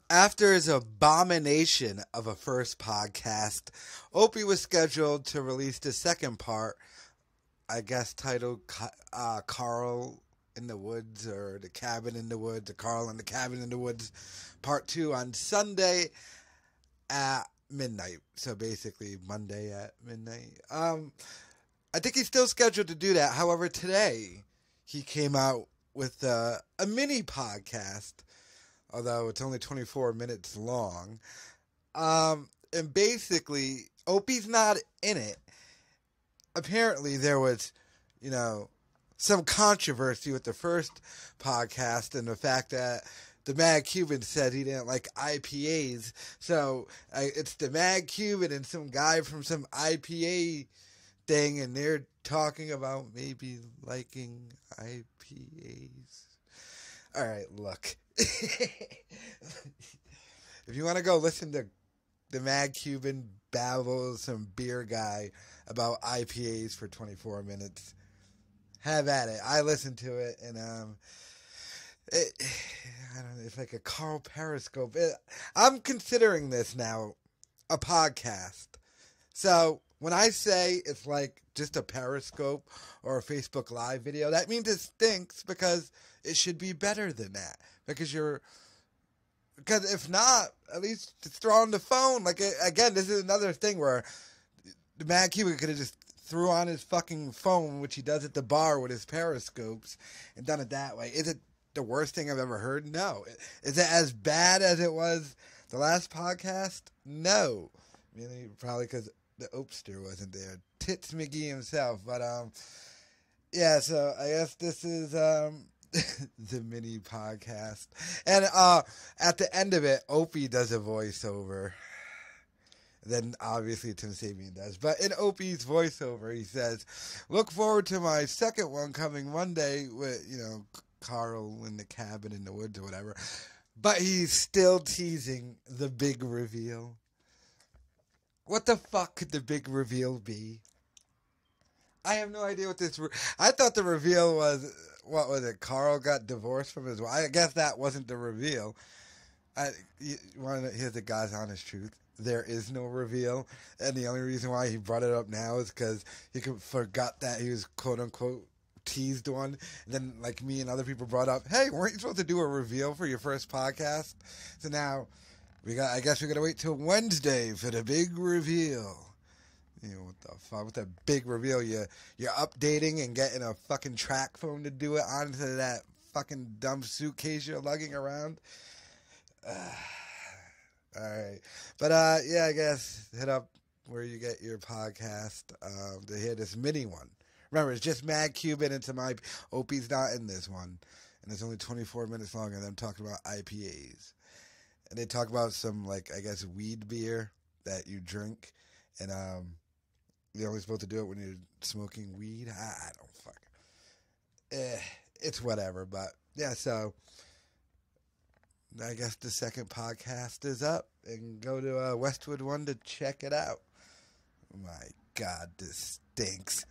After his abomination of a first podcast, Opie was scheduled to release the second part, I guess titled Carl in the Woods or The Cabin in the Woods, or Carl in the Cabin in the Woods, part 2 on Sunday at midnight. So basically Monday at midnight. I think he's still scheduled to do that. However, today he came out with a mini podcast, although it's only 24 minutes long. And basically, Opie's not in it. Apparently, there was, some controversy with the first podcast and the fact that the Mad Cuban said he didn't like IPAs. So it's the Mad Cuban and some guy from some IPA thing, and they're talking about maybe liking IPAs. All right, look. If you want to go listen to the Mad Cuban babble some beer guy about IPAs for 24 minutes, have at it. I listened to it, and I don't know, it's like a Carl Periscope. I'm considering this now a podcast. So when I say it's like just a Periscope or a Facebook Live video, that means it stinks, because it should be better than that. Because if not, at least just throw on the phone. Like, again, this is another thing where the Mad Cuban could have just threw on his fucking phone, which he does at the bar with his Periscopes, and done it that way. Is it the worst thing I've ever heard? No. Is it as bad as it was the last podcast? No. Really, probably because the Opster wasn't there. Tits McGee himself. But, yeah, so I guess this is, the mini podcast. And, at the end of it, Opie does a voiceover. Then, obviously, Tim Sabian does. But in Opie's voiceover, he says, "Look forward to my second one coming Monday with, Carl in the cabin in the woods or whatever." But he's still teasing the big reveal. What the fuck could the big reveal be? I have no idea what this... I thought the reveal was... What was it? Carl got divorced from his wife? I guess that wasn't the reveal. You want to hear the guy's honest truth? There is no reveal. And the only reason why he brought it up now is because he forgot that he was quote-unquote teased one. And then, like me and other people brought up, hey, weren't you supposed to do a reveal for your first podcast? So now... I guess we gotta wait till Wednesday for the big reveal. What the fuck? With the big reveal, you're updating and getting a fucking track phone to do it onto that fucking dumb suitcase you're lugging around. Alright. But, yeah, I guess hit up where you get your podcast to hear this mini one. Remember, it's just Mad Cuban into my... Opie's not in this one. And it's only 24 minutes long, and I'm talking about IPAs. And they talk about some, like, I guess, weed beer that you drink. And you're only supposed to do it when you're smoking weed. I don't fucking... it's whatever. But, yeah, so I guess the second podcast is up. And go to Westwood one to check it out. My God, this stinks.